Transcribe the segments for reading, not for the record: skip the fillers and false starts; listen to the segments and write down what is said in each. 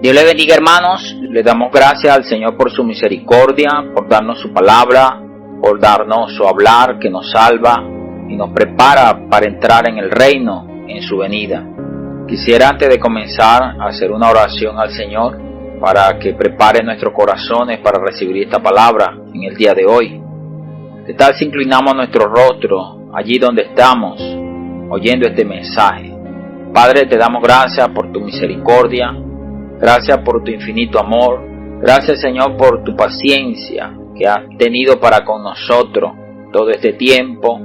Dios le bendiga, hermanos. Le damos gracias al Señor por su misericordia, por darnos su palabra, por darnos su hablar que nos salva y nos prepara para entrar en el reino en su venida. Quisiera, antes de comenzar, hacer una oración al Señor para que prepare nuestros corazones para recibir esta palabra en el día de hoy. ¿Qué tal si inclinamos nuestro rostro allí donde estamos oyendo este mensaje? Padre, te damos gracias por tu misericordia, gracias por tu infinito amor, gracias, Señor, por tu paciencia que has tenido para con nosotros todo este tiempo,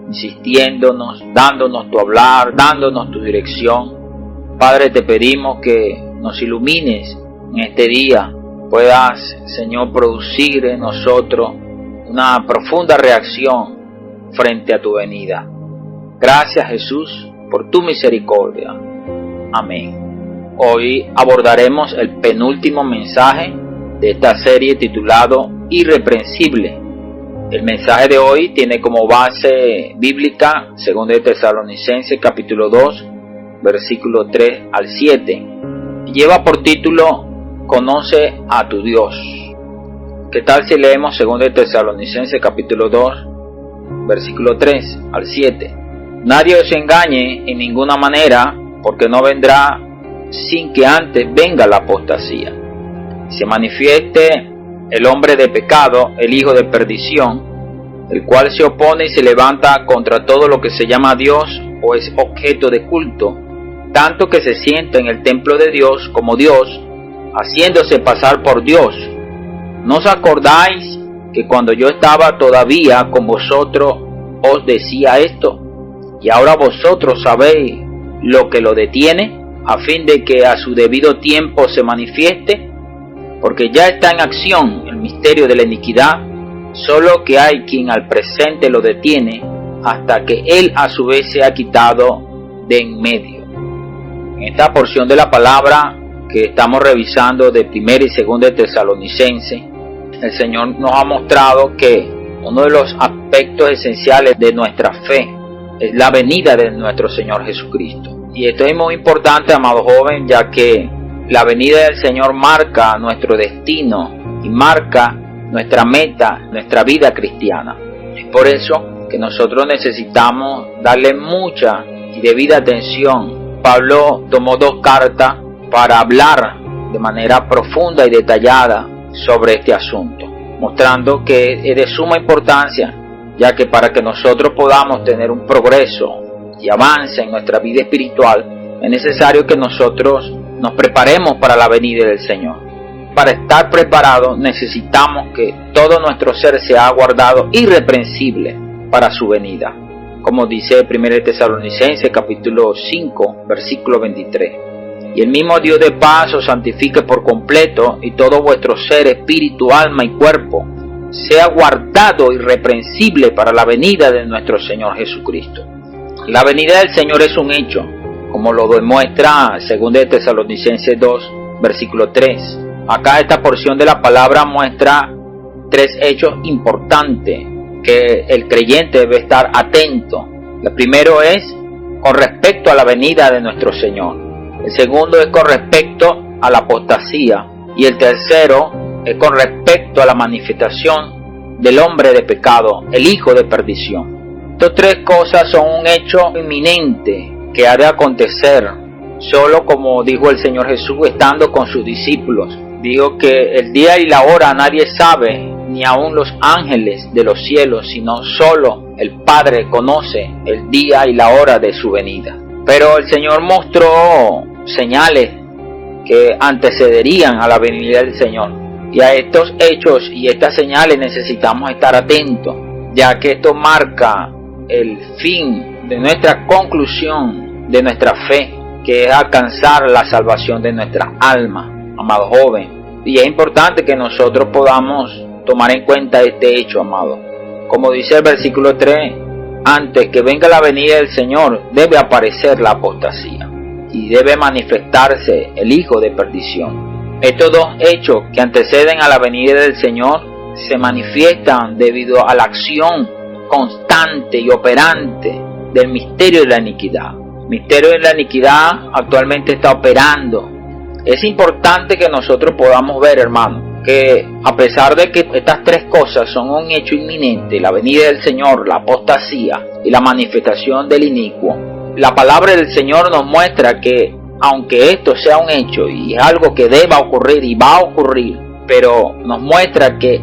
insistiéndonos, dándonos tu hablar, dándonos tu dirección. Padre, te pedimos que nos ilumines en este día, puedas, Señor, producir en nosotros una profunda reacción frente a tu venida. Gracias, Jesús, por tu misericordia. Amén. Hoy abordaremos el penúltimo mensaje de esta serie titulado Irreprensible. El mensaje de hoy tiene como base bíblica 2 de Tesalonicenses capítulo 2, versículo 3 al 7. Y lleva por título Conoce a tu Dios. ¿Qué tal si leemos 2 de Tesalonicenses capítulo 2, versículo 3 al 7? Nadie os engañe en ninguna manera, porque no vendrá sin que antes venga la apostasía. Se manifieste el hombre de pecado, el hijo de perdición, el cual se opone y se levanta contra todo lo que se llama Dios o es objeto de culto, tanto que se sienta en el templo de Dios como Dios, haciéndose pasar por Dios. ¿No os acordáis que cuando yo estaba todavía con vosotros os decía esto? Y ahora vosotros sabéis lo que lo detiene, a fin de que a su debido tiempo se manifieste, porque ya está en acción el misterio de la iniquidad, solo que hay quien al presente lo detiene, hasta que él a su vez se ha quitado de en medio. En esta porción de la palabra que estamos revisando de 1 y 2 de Tesalonicenses, el Señor nos ha mostrado que uno de los aspectos esenciales de nuestra fe es la venida de nuestro Señor Jesucristo. Y esto es muy importante, amado joven, ya que la venida del Señor marca nuestro destino y marca nuestra meta, nuestra vida cristiana. Es por eso que nosotros necesitamos darle mucha y debida atención. Pablo tomó 2 cartas para hablar de manera profunda y detallada sobre este asunto, mostrando que es de suma importancia, ya que para que nosotros podamos tener un progreso y avance en nuestra vida espiritual, es necesario que nosotros nos preparemos para la venida del Señor. Para estar preparados necesitamos que todo nuestro ser sea guardado irreprensible para su venida, como dice 1 Tesalonicenses capítulo 5, versículo 23. Y el mismo Dios de paz os santifique por completo, y todo vuestro ser, espíritu, alma y cuerpo sea guardado irreprensible para la venida de nuestro Señor Jesucristo. La venida del Señor es un hecho, como lo demuestra 2 de Tesalonicenses 2, versículo 3. Acá esta porción de la palabra muestra 3 hechos importantes que el creyente debe estar atento. El primero es con respecto a la venida de nuestro Señor. El segundo es con respecto a la apostasía. Y el tercero es con respecto a la manifestación del hombre de pecado, el hijo de perdición. Estas 3 cosas son un hecho inminente que ha de acontecer, solo como dijo el Señor Jesús estando con sus discípulos. Dijo que el día y la hora nadie sabe, ni aun los ángeles de los cielos, sino solo el Padre conoce el día y la hora de su venida. Pero el Señor mostró señales que antecederían a la venida del Señor. Y a estos hechos y estas señales necesitamos estar atentos, ya que esto marca el fin de nuestra conclusión de nuestra fe, que es alcanzar la salvación de nuestra alma, amado joven. Y es importante que nosotros podamos tomar en cuenta este hecho, amado. Como dice el versículo 3, antes que venga la venida del Señor debe aparecer la apostasía y debe manifestarse el hijo de perdición. Estos 2 hechos que anteceden a la venida del Señor se manifiestan debido a la acción constante y operante del misterio de la iniquidad. El misterio de la iniquidad actualmente está operando Es importante que nosotros podamos ver, hermano, que a pesar de que estas tres cosas son un hecho inminente, la venida del Señor, la apostasía y la manifestación del inicuo, la palabra del Señor nos muestra que aunque esto sea un hecho y es algo que deba ocurrir y va a ocurrir, pero nos muestra que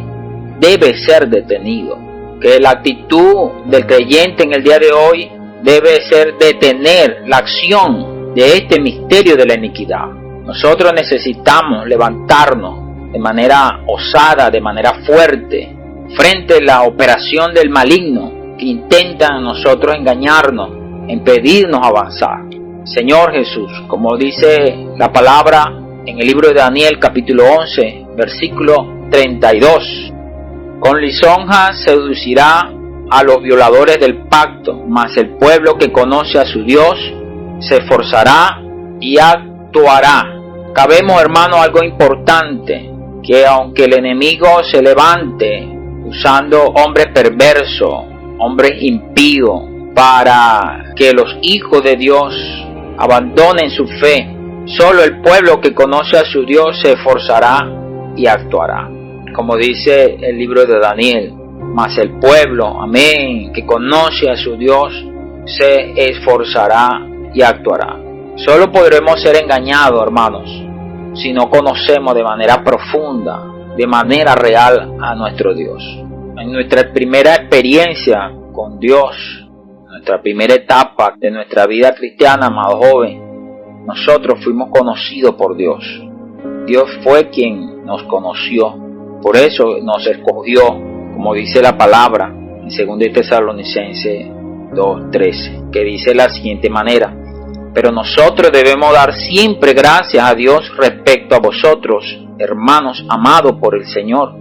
debe ser detenido, que la actitud del creyente en el día de hoy debe ser detener la acción de este misterio de la iniquidad. Nosotros necesitamos levantarnos de manera osada, de manera fuerte, frente a la operación del maligno que intenta a nosotros engañarnos, impedirnos avanzar. Señor Jesús, como dice la palabra en el libro de Daniel capítulo 11, versículo 32, con lisonja seducirá a los violadores del pacto, mas el pueblo que conoce a su Dios se esforzará y actuará. Sabemos, hermano, algo importante, que aunque el enemigo se levante usando hombres perversos, hombres impíos, para que los hijos de Dios abandonen su fe, solo el pueblo que conoce a su Dios se esforzará y actuará. Como dice el libro de Daniel, mas el pueblo, amén, que conoce a su Dios, se esforzará y actuará. Solo podremos ser engañados, hermanos, si no conocemos de manera profunda, de manera real a nuestro Dios. En nuestra primera experiencia con Dios, nuestra primera etapa de nuestra vida cristiana, amado joven, nosotros fuimos conocidos por Dios. Dios fue quien nos conoció, por eso nos escogió, como dice la palabra en 2 Tesalonicenses 2:13, que dice de la siguiente manera: pero nosotros debemos dar siempre gracias a Dios respecto a vosotros, hermanos amados por el Señor,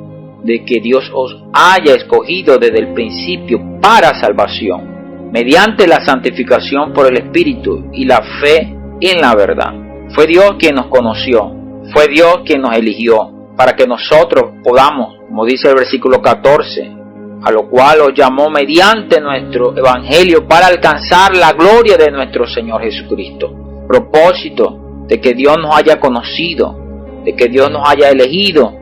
de que Dios os haya escogido desde el principio para salvación, mediante la santificación por el Espíritu y la fe en la verdad. Fue Dios quien nos conoció, fue Dios quien nos eligió, para que nosotros podamos, como dice el versículo 14, a lo cual os llamó mediante nuestro evangelio para alcanzar la gloria de nuestro Señor Jesucristo. Propósito de que Dios nos haya conocido, de que Dios nos haya elegido,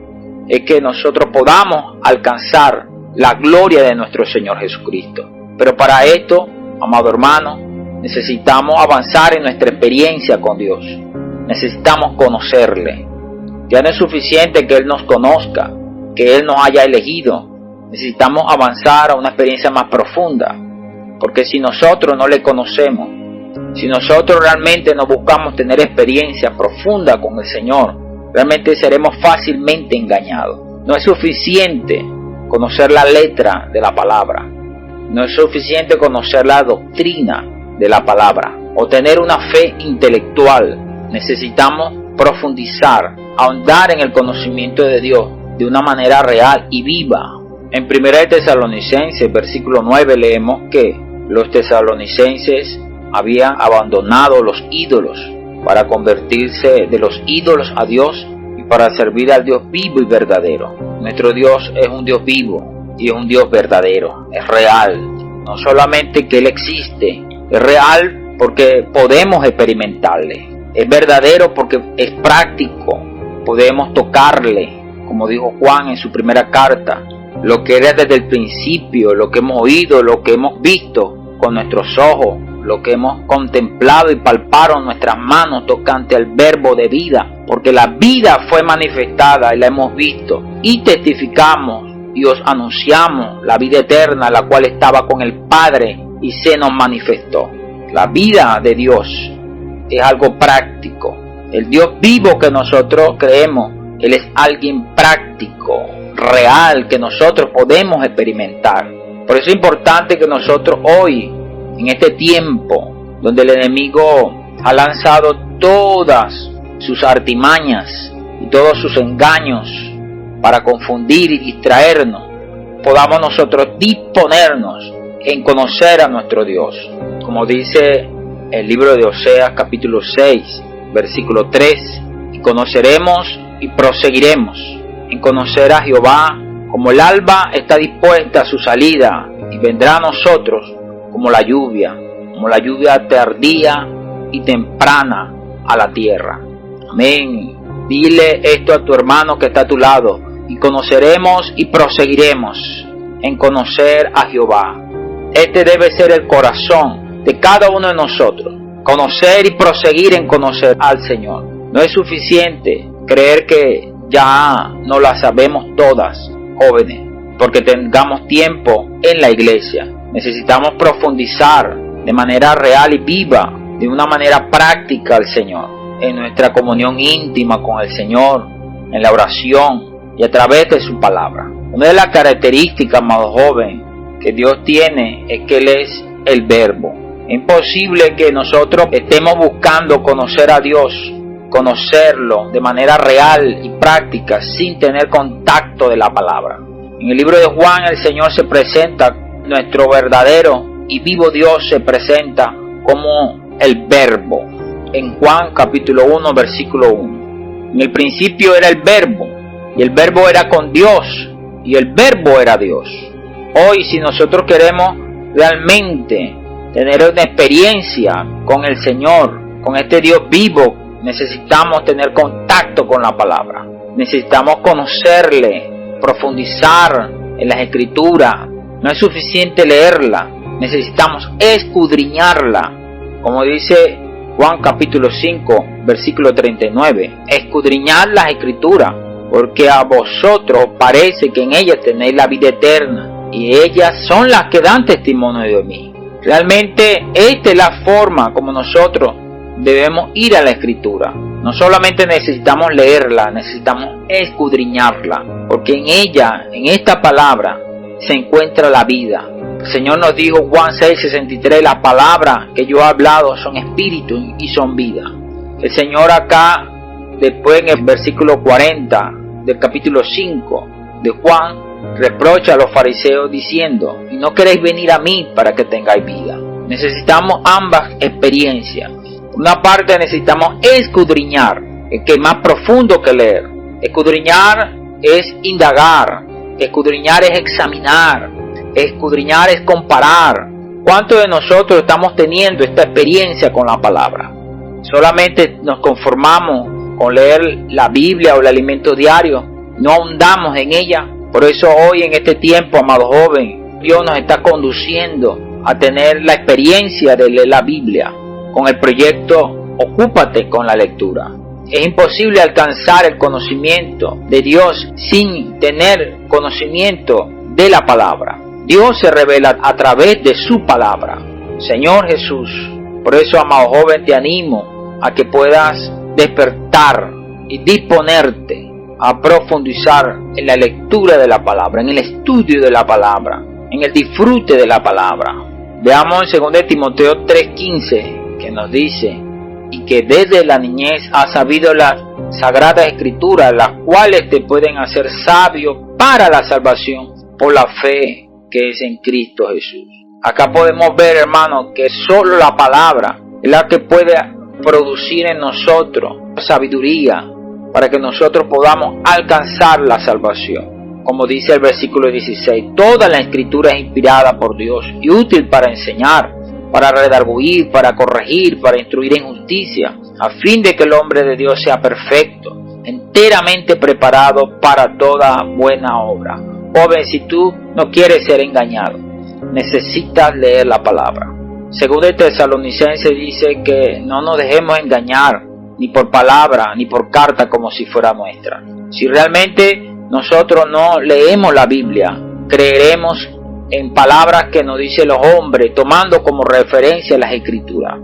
es que nosotros podamos alcanzar la gloria de nuestro Señor Jesucristo. Pero para esto, amado hermano, necesitamos avanzar en nuestra experiencia con Dios. Necesitamos conocerle. Ya no es suficiente que Él nos conozca, que Él nos haya elegido. Necesitamos avanzar a una experiencia más profunda, porque si nosotros no le conocemos, si nosotros realmente no buscamos tener experiencia profunda con el Señor, realmente seremos fácilmente engañados. No es suficiente conocer la letra de la palabra, no es suficiente conocer la doctrina de la palabra o tener una fe intelectual. Necesitamos profundizar, ahondar en el conocimiento de Dios de una manera real y viva. En 1 Tesalonicenses, versículo 9, leemos que los tesalonicenses habían abandonado los ídolos para convertirse de los ídolos a Dios y para servir al Dios vivo y verdadero. Nuestro Dios es un Dios vivo y es un Dios verdadero, es real. No solamente que Él existe, es real porque podemos experimentarle. Es verdadero porque es práctico, podemos tocarle, como dijo Juan en su primera carta. Lo que era desde el principio, lo que hemos oído, lo que hemos visto con nuestros ojos, lo que hemos contemplado y palparon nuestras manos tocante al verbo de vida, porque la vida fue manifestada y la hemos visto, y testificamos y os anunciamos la vida eterna, la cual estaba con el Padre y se nos manifestó. La vida de Dios es algo práctico. El Dios vivo que nosotros creemos, Él es alguien práctico, real, que nosotros podemos experimentar. Por eso es importante que nosotros hoy, en este tiempo donde el enemigo ha lanzado todas sus artimañas y todos sus engaños para confundir y distraernos, podamos nosotros disponernos en conocer a nuestro Dios. Como dice el libro de Oseas capítulo 6, versículo 3, y conoceremos y proseguiremos en conocer a Jehová, como el alba está dispuesta a su salida, y vendrá a nosotros como la lluvia tardía y temprana a la tierra. Amén. Dile esto a tu hermano que está a tu lado. Y conoceremos y proseguiremos en conocer a Jehová. Este debe ser el corazón de cada uno de nosotros. Conocer y proseguir en conocer al Señor. No es suficiente creer que ya no las sabemos todas, jóvenes, porque tengamos tiempo en la iglesia. Necesitamos profundizar de manera real y viva, de una manera práctica al Señor, en nuestra comunión íntima con el Señor, en la oración y a través de su palabra. Una de las características, amado joven, que Dios tiene es que Él es el Verbo. Es imposible que nosotros estemos buscando conocer a Dios, conocerlo de manera real y práctica sin tener contacto de la palabra. En el libro de Juan el Señor se presenta, nuestro verdadero y vivo Dios se presenta como el Verbo. En Juan capítulo 1 versículo 1. En el principio era el Verbo, y el Verbo era con Dios, y el Verbo era Dios. Hoy, si nosotros queremos realmente tener una experiencia con el Señor, con este Dios vivo, necesitamos tener contacto con la palabra. Necesitamos conocerle, profundizar en las Escrituras. No es suficiente leerla, necesitamos escudriñarla. Como dice Juan capítulo 5, versículo 39. Escudriñad las Escrituras, porque a vosotros parece que en ellas tenéis la vida eterna, y ellas son las que dan testimonio de mí. Realmente esta es la forma como nosotros debemos ir a la Escritura. No solamente necesitamos leerla, necesitamos escudriñarla, porque en ella, en esta palabra, se encuentra la vida. El Señor nos dijo, Juan 6:63, las palabras que yo he hablado son espíritu y son vida. El Señor acá, después en el versículo 40 del capítulo 5 de Juan, reprocha a los fariseos diciendo, y no queréis venir a mí para que tengáis vida. Necesitamos ambas experiencias. Una parte necesitamos escudriñar, que es más profundo que leer. Escudriñar es indagar, escudriñar es examinar, escudriñar es comparar. ¿Cuántos de nosotros estamos teniendo esta experiencia con la palabra? Solamente nos conformamos con leer la Biblia o el alimento diario, no ahondamos en ella. Por eso hoy en este tiempo, amado joven, Dios nos está conduciendo a tener la experiencia de leer la Biblia con el proyecto Ocúpate con la lectura. Es imposible alcanzar el conocimiento de Dios sin tener conocimiento de la palabra. Dios se revela a través de su palabra, Señor Jesús. Por eso, amado joven, te animo a que puedas despertar y disponerte a profundizar en la lectura de la palabra, en el estudio de la palabra, en el disfrute de la palabra. Veamos en 2 Timoteo 3:15 que nos dice, y que desde la niñez has sabido las sagradas escrituras, las cuales te pueden hacer sabio para la salvación por la fe que es en Cristo Jesús. Acá podemos ver, hermanos, que solo la palabra es la que puede producir en nosotros sabiduría para que nosotros podamos alcanzar la salvación. Como dice el versículo 16, toda la escritura es inspirada por Dios y útil para enseñar, para redarguir, para corregir, para instruir en justicia, a fin de que el hombre de Dios sea perfecto, enteramente preparado para toda buena obra. Joven, si tú no quieres ser engañado, necesitas leer la palabra. Según de Tesalonicenses dice que no nos dejemos engañar, ni por palabra, ni por carta como si fuera nuestra. Si realmente nosotros no leemos la Biblia, creeremos en palabras que nos dicen los hombres, tomando como referencia las Escrituras.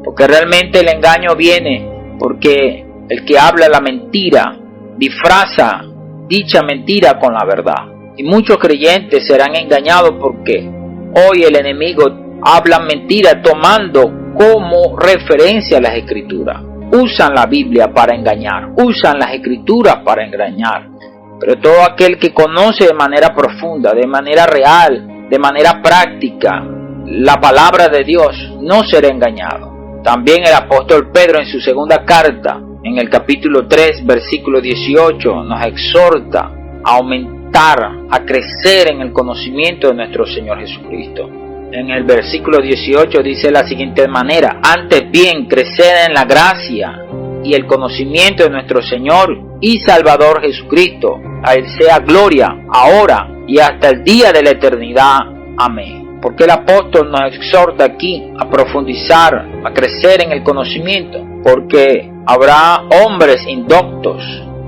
Porque realmente el engaño viene porque el que habla la mentira disfraza dicha mentira con la verdad. Y muchos creyentes serán engañados porque hoy el enemigo habla mentira tomando como referencia las Escrituras. Usan la Biblia para engañar, usan las Escrituras para engañar. Pero todo aquel que conoce de manera profunda, de manera real, de manera práctica, la palabra de Dios, no será engañado. También el apóstol Pedro en su segunda carta, en el capítulo 3, versículo 18, nos exhorta a aumentar, a crecer en el conocimiento de nuestro Señor Jesucristo. En el versículo 18 dice de la siguiente manera, antes bien crecer en la gracia y el conocimiento de nuestro Señor y Salvador Jesucristo. A Él sea gloria, ahora y hasta el día de la eternidad. Amén. Porque el apóstol nos exhorta aquí a profundizar, a crecer en el conocimiento, porque habrá hombres indoctos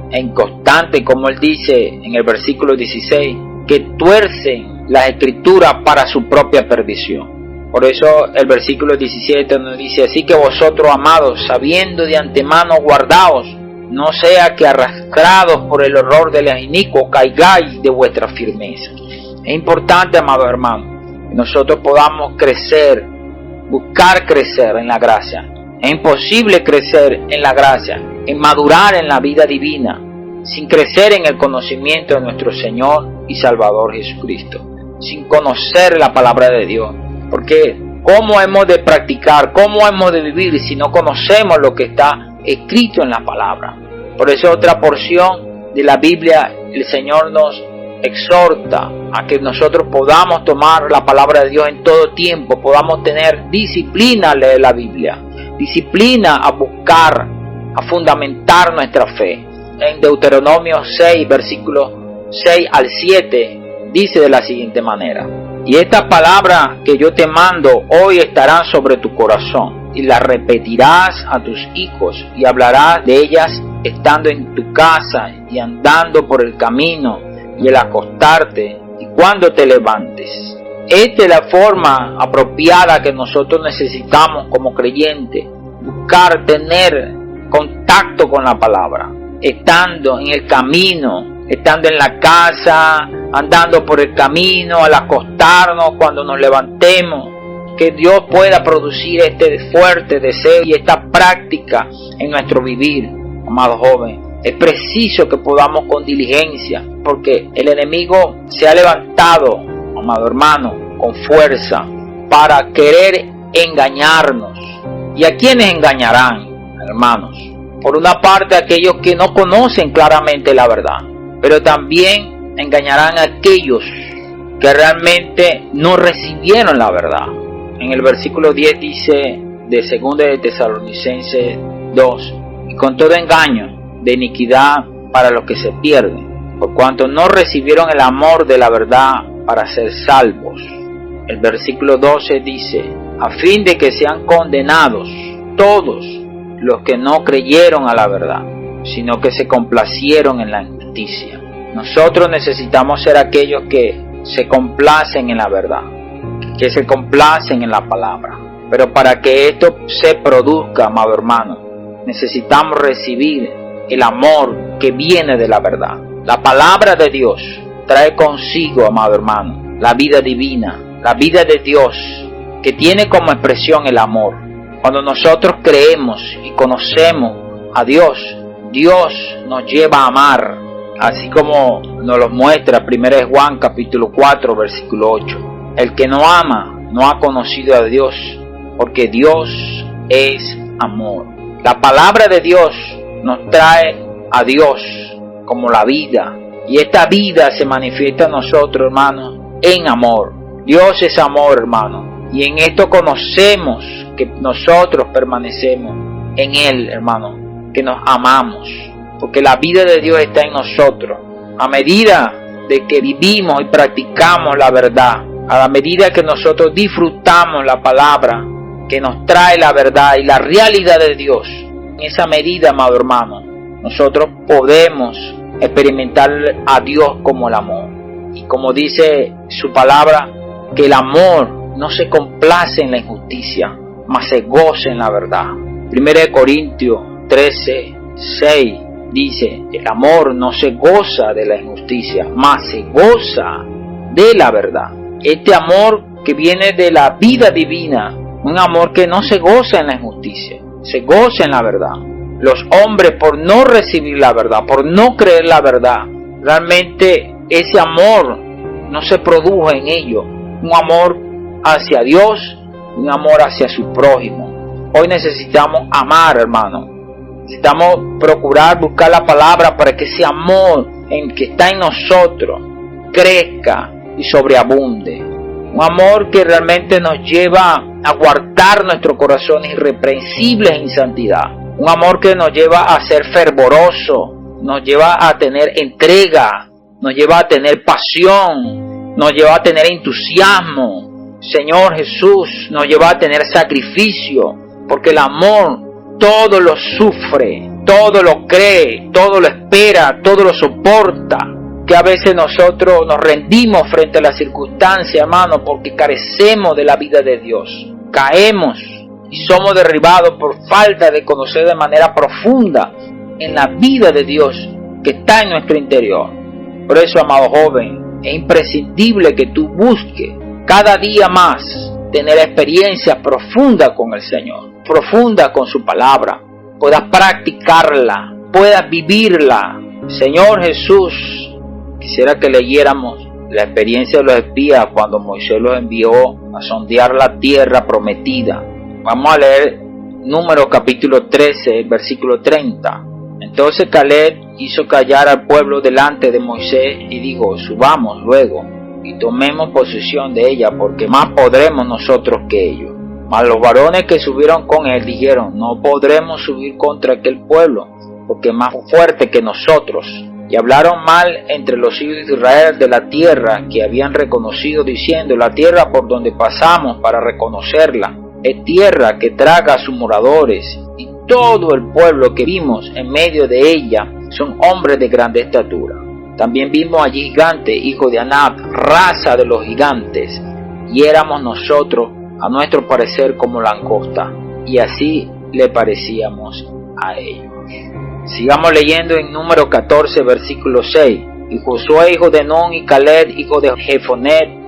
e inconstantes, como él dice en el versículo 16, que tuercen las escrituras para su propia perdición. Por eso el versículo 17 nos dice: así que vosotros, amados, sabiendo de antemano, guardaos, no sea que arrastrados por el horror de los inicuos caigáis de vuestra firmeza. Es importante, amados hermanos, que nosotros podamos crecer, buscar crecer en la gracia. Es imposible crecer en la gracia, en madurar en la vida divina, sin crecer en el conocimiento de nuestro Señor y Salvador Jesucristo, sin conocer la palabra de Dios. Porque ¿cómo hemos de practicar, cómo hemos de vivir si no conocemos lo que está escrito en la palabra? Por eso otra porción de la Biblia, el Señor nos exhorta a que nosotros podamos tomar la palabra de Dios en todo tiempo, podamos tener disciplina a leer la Biblia, disciplina a buscar, a fundamentar nuestra fe. En Deuteronomio 6, versículos 6 al 7, dice de la siguiente manera: y estas palabras que yo te mando hoy estarán sobre tu corazón, y las repetirás a tus hijos, y hablarás de ellas estando en tu casa, y andando por el camino, y al acostarte, y cuando te levantes. Esta es la forma apropiada que nosotros necesitamos como creyentes: buscar tener contacto con la palabra, estando en el camino, estando en la casa, andando por el camino, al acostarnos, cuando nos levantemos. Que Dios pueda producir este fuerte deseo y esta práctica en nuestro vivir, amados jóvenes. Es preciso que podamos con diligencia, porque el enemigo se ha levantado, amado hermano, con fuerza para querer engañarnos. ¿Y a quiénes engañarán, hermanos? Por una parte, aquellos que no conocen claramente la verdad, pero también engañarán a aquellos que realmente no recibieron la verdad. En el versículo 10 dice de 2 de Tesalonicenses 2: y con todo engaño de iniquidad para los que se pierden, por cuanto no recibieron el amor de la verdad para ser salvos. El versículo 12 dice: a fin de que sean condenados todos los que no creyeron a la verdad, sino que se complacieron en la injusticia. Nosotros necesitamos ser aquellos que se complacen en la verdad, que se complacen en la palabra. Pero para que esto se produzca, amado hermano, necesitamos recibir el amor que viene de la verdad. La palabra de Dios trae consigo, amado hermano, la vida divina, la vida de Dios, que tiene como expresión el amor. Cuando nosotros creemos y conocemos a Dios, Dios nos lleva a amar, así como nos lo muestra 1 Juan capítulo 4 versículo 8. El que no ama no ha conocido a Dios, porque Dios es amor. La palabra de Dios nos trae a Dios como la vida, y esta vida se manifiesta en nosotros, hermanos, en amor. Dios es amor, hermano, y en esto conocemos que nosotros permanecemos en Él, hermano, que nos amamos, porque la vida de Dios está en nosotros. A medida de que vivimos y practicamos la verdad, a la medida que nosotros disfrutamos la palabra que nos trae la verdad y la realidad de Dios, en esa medida, amado hermano, nosotros podemos experimentar a Dios como el amor. Y como dice su palabra, que el amor no se complace en la injusticia, mas se goza en la verdad. 1 Corintios 13, 6 dice: el amor no se goza de la injusticia, mas se goza de la verdad. Este amor que viene de la vida divina, un amor que no se goza en la injusticia, se goza en la verdad. Los hombres, por no recibir la verdad, por no creer la verdad, realmente ese amor no se produjo en ellos. Un amor hacia Dios, un amor hacia su prójimo. Hoy necesitamos amar, hermano. Necesitamos procurar buscar la palabra para que ese amor que está en nosotros crezca y sobreabunde. Un amor que realmente nos lleva a guardar nuestro corazón irreprensible en santidad. Un amor que nos lleva a ser fervoroso, nos lleva a tener entrega, nos lleva a tener pasión, nos lleva a tener entusiasmo. Señor Jesús, nos lleva a tener sacrificio, porque el amor todo lo sufre, todo lo cree, todo lo espera, todo lo soporta. Que a veces nosotros nos rendimos frente a las circunstancias, hermano, porque carecemos de la vida de Dios. Caemos y somos derribados por falta de conocer de manera profunda en la vida de Dios que está en nuestro interior. Por eso, amado joven, es imprescindible que tú busques cada día más tener experiencia profunda con el Señor, profunda con su palabra, puedas practicarla, puedas vivirla. Señor Jesús, quisiera que leyéramos la experiencia de los espías cuando Moisés los envió a sondear la tierra prometida. Vamos a leer Números capítulo 13, versículo 30. Entonces Caleb hizo callar al pueblo delante de Moisés y dijo: subamos luego y tomemos posesión de ella, porque más podremos nosotros que ellos. Mas los varones que subieron con él dijeron: no podremos subir contra aquel pueblo, porque es más fuerte que nosotros. Y hablaron mal entre los hijos de Israel de la tierra que habían reconocido, diciendo: la tierra por donde pasamos para reconocerla es tierra que traga a sus moradores, y todo el pueblo que vimos en medio de ella son hombres de grande estatura. También vimos allí gigantes, hijos de Anak, raza de los gigantes, y éramos nosotros a nuestro parecer como langosta, y así le parecíamos a ellos. Sigamos leyendo en Número 14, versículo 6. Y Josué, hijo de Nun, y Caleb, hijo de Jefonet,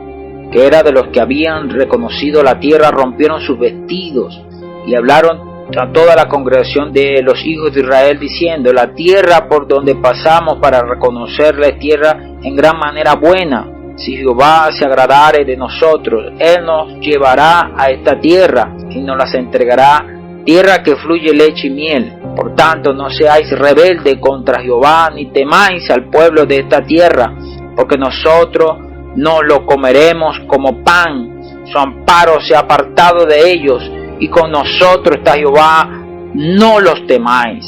que era de los que habían reconocido la tierra, rompieron sus vestidos y hablaron a toda la congregación de los hijos de Israel, diciendo: la tierra por donde pasamos para reconocerla es tierra en gran manera buena. Si Jehová se agradare de nosotros, Él nos llevará a esta tierra y nos las entregará, tierra que fluye leche y miel. Por tanto, no seáis rebeldes contra Jehová, ni temáis al pueblo de esta tierra, porque nosotros no lo comeremos como pan. Su amparo se ha apartado de ellos, y con nosotros está Jehová, no los temáis.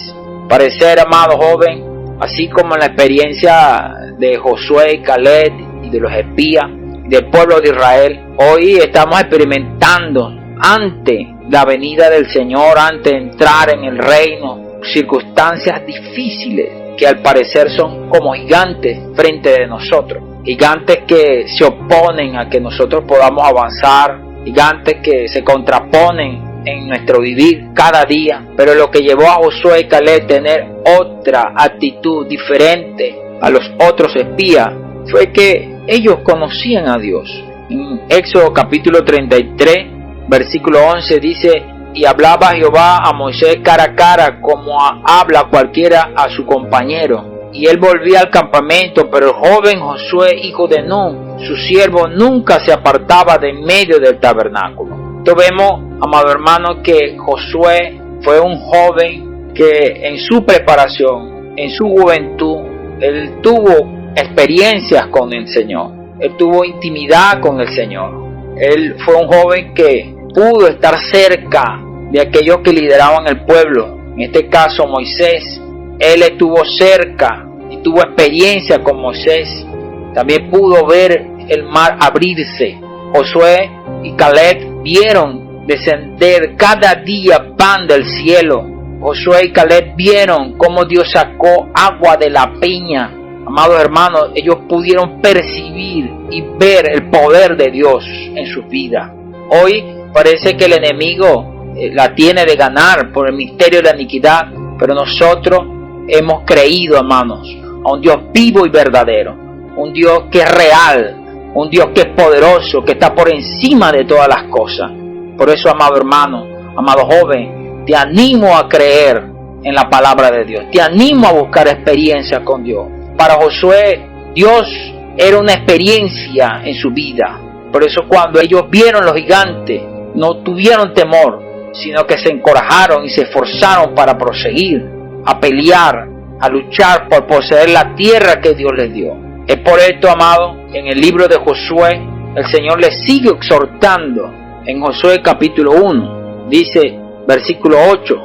Parecer, amado joven, así como en la experiencia de Josué, Caleb y de los espías del pueblo de Israel, hoy estamos experimentando ante la venida del Señor, ante entrar en el reino, circunstancias difíciles que al parecer son como gigantes frente de nosotros, gigantes que se oponen a que nosotros podamos avanzar, gigantes que se contraponen en nuestro vivir cada día. Pero lo que llevó a Josué y Caleb a tener otra actitud diferente a los otros espías fue que ellos conocían a Dios. En Éxodo capítulo 33 versículo 11 dice: y hablaba Jehová a Moisés cara a cara, como habla cualquiera a su compañero. Y él volvía al campamento, pero el joven Josué, hijo de Nun, su siervo, nunca se apartaba de en medio del tabernáculo. Entonces vemos, amado hermano, que Josué fue un joven que en su preparación, en su juventud, él tuvo experiencias con el Señor. Él tuvo intimidad con el Señor. Él fue un joven que pudo estar cerca de aquellos que lideraban el pueblo. En este caso Moisés, él estuvo cerca y tuvo experiencia con Moisés. También pudo ver el mar abrirse. Josué y Caleb vieron descender cada día pan del cielo. Josué y Caleb vieron cómo Dios sacó agua de la peña. Amados hermanos, ellos pudieron percibir y ver el poder de Dios en sus vidas. Hoy parece que el enemigo la tiene de ganar por el misterio de la iniquidad, pero nosotros hemos creído, hermanos, a un Dios vivo y verdadero, un Dios que es real, un Dios que es poderoso, que está por encima de todas las cosas. Por eso, amado hermano, amado joven, te animo a creer en la palabra de Dios, te animo a buscar experiencia con Dios. Para Josué, Dios era una experiencia en su vida. Por eso cuando ellos vieron los gigantes, no tuvieron temor, sino que se encorajaron y se esforzaron para proseguir, a pelear, a luchar por poseer la tierra que Dios les dio. Es por esto, amado, en el libro de Josué, el Señor les sigue exhortando. En Josué capítulo 1, dice, versículo 8,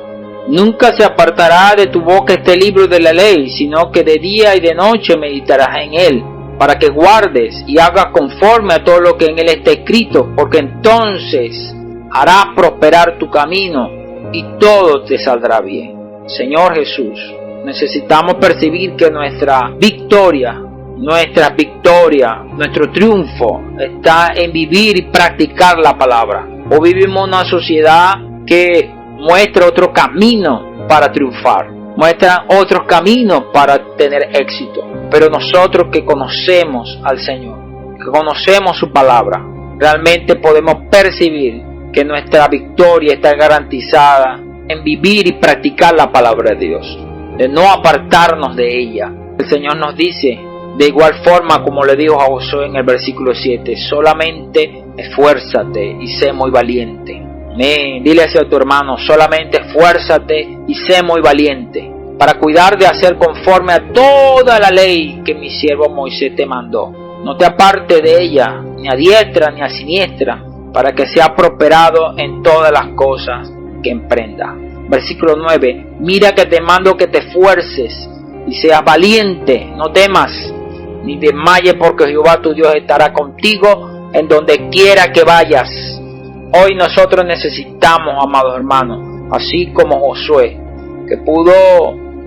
Nunca se apartará de tu boca este libro de la ley, sino que de día y de noche meditarás en él, para que guardes y hagas conforme a todo lo que en él está escrito, porque entonces harás prosperar tu camino y todo te saldrá bien. Señor Jesús, necesitamos percibir que nuestra victoria, nuestro triunfo está en vivir y practicar la palabra. O vivimos una sociedad que muestra otro camino para triunfar, muestra otros caminos para tener éxito. Pero nosotros que conocemos al Señor, que conocemos su palabra, realmente podemos percibir que nuestra victoria está garantizada en vivir y practicar la palabra de Dios, de no apartarnos de ella. El Señor nos dice, de igual forma como le dijo a Josué en el versículo 7, solamente esfuérzate y sé muy valiente. Dile a tu hermano, solamente esfuérzate y sé muy valiente, para cuidar de hacer conforme a toda la ley que mi siervo Moisés te mandó. No te apartes de ella, ni a diestra ni a siniestra, para que sea prosperado en todas las cosas que emprenda. Versículo 9, mira que te mando que te esfuerces y seas valiente, no temas, ni desmayes, porque Jehová tu Dios estará contigo en donde quiera que vayas. Hoy nosotros necesitamos, amados hermanos, así como Josué, que pudo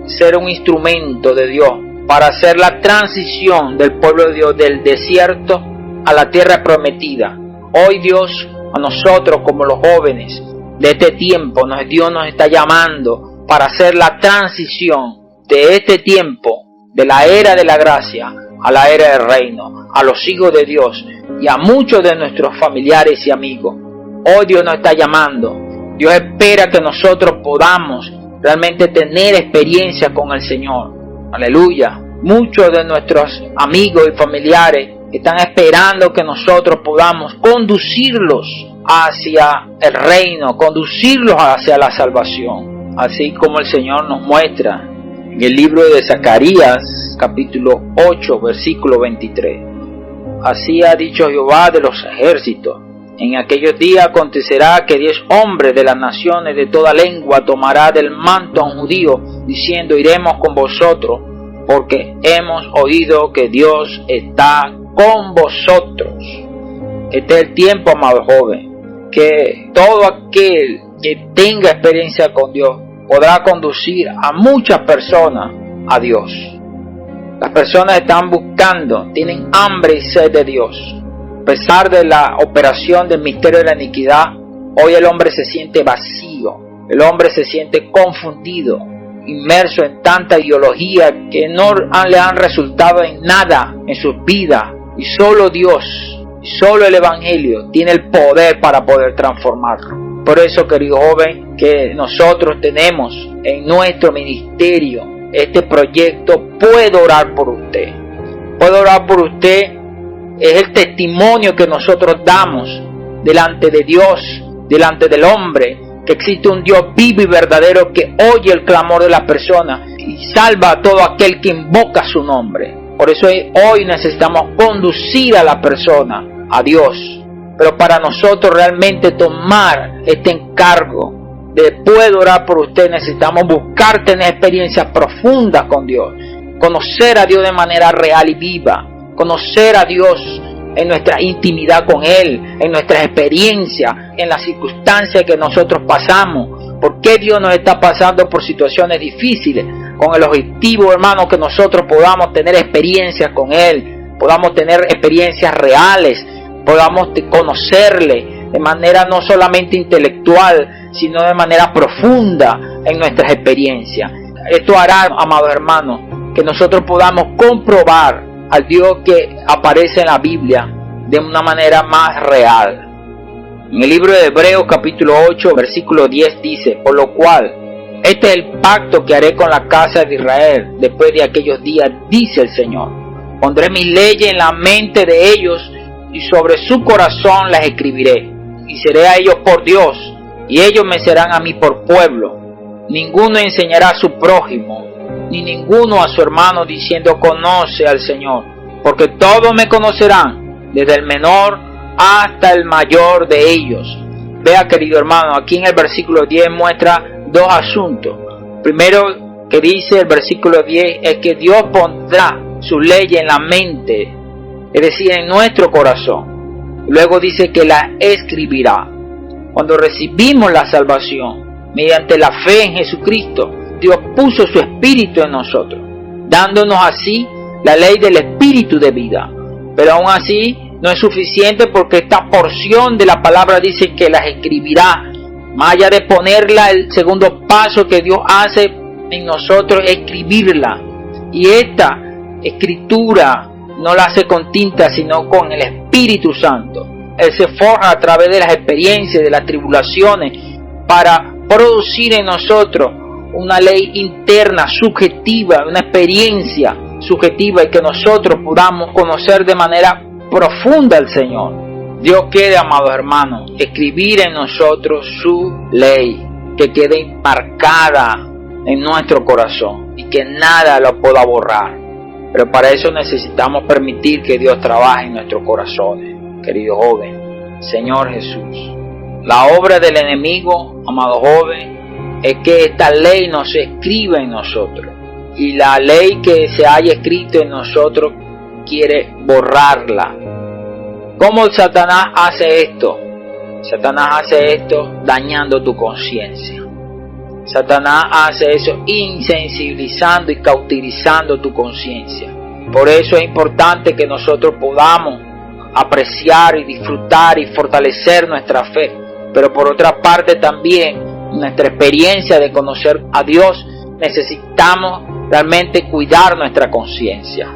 ser un instrumento de Dios para hacer la transición del pueblo de Dios del desierto a la tierra prometida. Hoy Dios, a nosotros como los jóvenes de este tiempo, Dios nos está llamando para hacer la transición de este tiempo, de la era de la gracia a la era del reino, a los hijos de Dios y a muchos de nuestros familiares y amigos. Hoy Dios nos está llamando. Dios espera que nosotros podamos realmente tener experiencia con el Señor. Aleluya. Muchos de nuestros amigos y familiares están esperando que nosotros podamos conducirlos hacia el reino, conducirlos hacia la salvación. Así como el Señor nos muestra en el libro de Zacarías, capítulo 8, versículo 23. Así ha dicho Jehová de los ejércitos. En aquellos días acontecerá que 10 hombres de las naciones de toda lengua tomará del manto a un judío, diciendo, iremos con vosotros, porque hemos oído que Dios está con vosotros. Este es el tiempo, amado joven, que todo aquel que tenga experiencia con Dios podrá conducir a muchas personas a Dios. Las personas están buscando, tienen hambre y sed de Dios. A pesar de la operación del misterio de la iniquidad, hoy el hombre se siente vacío, el hombre se siente confundido, inmerso en tanta ideología que no le han resultado en nada en sus vidas, y solo Dios, solo el Evangelio tiene el poder para poder transformarlo. Por eso, querido joven, que nosotros tenemos en nuestro ministerio este proyecto, puedo orar por usted. Puedo orar por usted. Es el testimonio que nosotros damos delante de Dios, delante del hombre, que existe un Dios vivo y verdadero que oye el clamor de la persona y salva a todo aquel que invoca su nombre. Por eso hoy necesitamos conducir a la persona a Dios. Pero para nosotros realmente tomar este encargo de puedo orar por usted, necesitamos buscar tener experiencias profundas con Dios, conocer a Dios de manera real y viva, conocer a Dios en nuestra intimidad con Él, en nuestras experiencias, en las circunstancias que nosotros pasamos. ¿Por qué Dios nos está pasando por situaciones difíciles? Con el objetivo, hermano, que nosotros podamos tener experiencias con Él, podamos tener experiencias reales, podamos conocerle de manera no solamente intelectual, sino de manera profunda en nuestras experiencias. Esto hará, amados hermanos, que nosotros podamos comprobar al Dios que aparece en la Biblia de una manera más real. En el libro de Hebreos capítulo 8 versículo 10 dice, por lo cual, este es el pacto que haré con la casa de Israel después de aquellos días, dice el Señor. Pondré mis leyes en la mente de ellos y sobre su corazón las escribiré. Y seré a ellos por Dios, y ellos me serán a mí por pueblo. Ninguno enseñará a su prójimo, ni ninguno a su hermano diciendo conoce al Señor, porque todos me conocerán, desde el menor hasta el mayor de ellos. Vea, querido hermano, aquí en el versículo 10 muestra dos asuntos. Primero que dice el versículo 10 es que Dios pondrá sus leyes en la mente, es decir, en nuestro corazón. Luego dice que la escribirá. Cuando recibimos la salvación mediante la fe en Jesucristo, Dios puso su Espíritu en nosotros, dándonos así la ley del Espíritu de vida. Pero aún así no es suficiente, porque esta porción de la palabra dice que las escribirá. Más allá de ponerla, el segundo paso que Dios hace en nosotros es escribirla. Y esta escritura no la hace con tinta, sino con el Espíritu Santo. Él se forja a través de las experiencias, de las tribulaciones, para producir en nosotros una ley interna, subjetiva, una experiencia subjetiva, y que nosotros podamos conocer de manera profunda al Señor. Dios quiere, amados hermanos, escribir en nosotros su ley, que quede marcada en nuestro corazón y que nada lo pueda borrar. Pero para eso necesitamos permitir que Dios trabaje en nuestros corazones. Querido joven, Señor Jesús, la obra del enemigo, amado joven, es que esta ley no se escriba en nosotros, y la ley que se haya escrito en nosotros quiere borrarla. ¿Cómo Satanás hace esto? Satanás hace esto dañando tu conciencia. Satanás hace eso insensibilizando y cauterizando tu conciencia. Por eso es importante que nosotros podamos apreciar y disfrutar y fortalecer nuestra fe. Pero por otra parte también, nuestra experiencia de conocer a Dios, necesitamos realmente cuidar nuestra conciencia.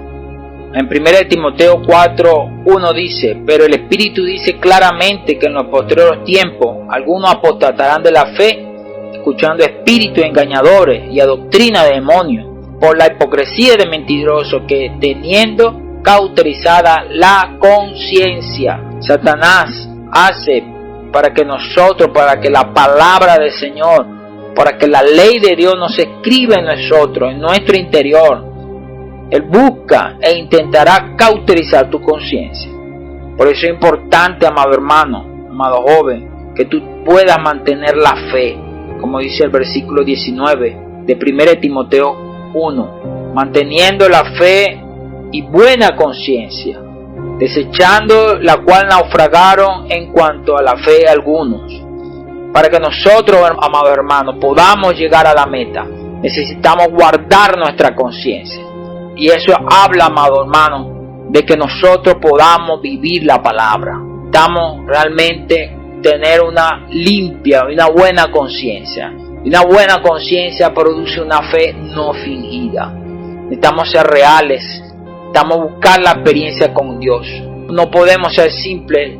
En 1 Timoteo 4:1 dice: pero el Espíritu dice claramente que en los posteriores tiempos algunos apostatarán de la fe, escuchando espíritus engañadores y a doctrina de demonios, por la hipocresía de mentirosos que, teniendo cauterizada la conciencia, Satanás hace para que nosotros, para que la palabra del Señor, para que la ley de Dios nos escriba en nosotros, en nuestro interior. Él busca e intentará cauterizar tu conciencia. Por eso es importante, amado hermano, amado joven, que tú puedas mantener la fe, como dice el versículo 19 de 1 Timoteo 1, manteniendo la fe y buena conciencia, desechando la cual naufragaron en cuanto a la fe algunos. Para que nosotros, amados hermanos, podamos llegar a la meta, necesitamos guardar nuestra conciencia. Y eso habla, amado hermano, de que nosotros podamos vivir la palabra. Necesitamos realmente tener una limpia, una buena conciencia. Y una buena conciencia produce una fe no fingida. Necesitamos ser reales. Necesitamos buscar la experiencia con Dios. No podemos ser simples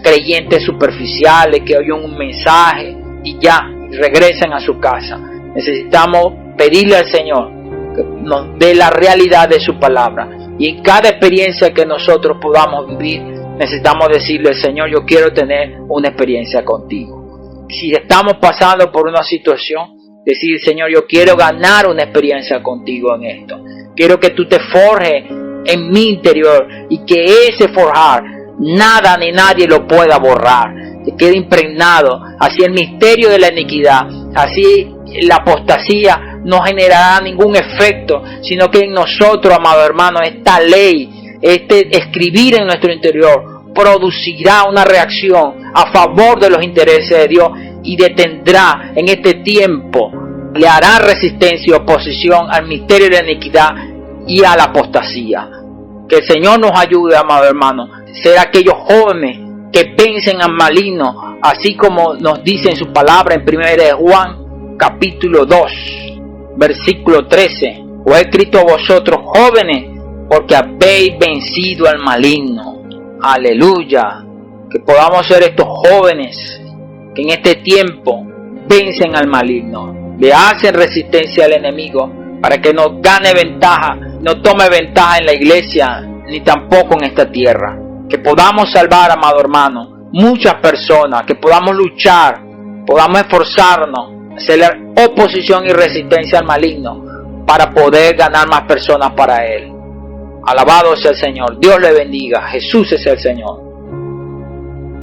creyentes superficiales que oyen un mensaje y ya regresan a su casa. Necesitamos pedirle al Señor que nos dé la realidad de su palabra, y en cada experiencia que nosotros podamos vivir necesitamos decirle: Señor, yo quiero tener una experiencia contigo. Si estamos pasando por una situación, decir: Señor, yo quiero ganar una experiencia contigo en esto. Quiero que tú te forjes en mi interior, y que ese forjar nada ni nadie lo pueda borrar, que quede impregnado. Así el misterio de la iniquidad, así la apostasía no generará ningún efecto, sino que en nosotros, amado hermano, esta ley, este escribir en nuestro interior, producirá una reacción a favor de los intereses de Dios, y detendrá en este tiempo, le hará resistencia y oposición al misterio de la iniquidad y a la apostasía. Que el Señor nos ayude, amado hermano, ser aquellos jóvenes que vencen al maligno, así como nos dice en su palabra en 1 de Juan capítulo 2 versículo 13: os he escrito a vosotros jóvenes, porque habéis vencido al maligno. Aleluya. Que podamos ser estos jóvenes que en este tiempo vencen al maligno, le hacen resistencia al enemigo, para que no gane ventaja, no tome ventaja en la iglesia, ni tampoco en esta tierra. Que podamos salvar, amado hermano, muchas personas, que podamos luchar, podamos esforzarnos, hacerle oposición y resistencia al maligno, para poder ganar más personas para Él. Alabado sea el Señor. Dios le bendiga. Jesús es el Señor.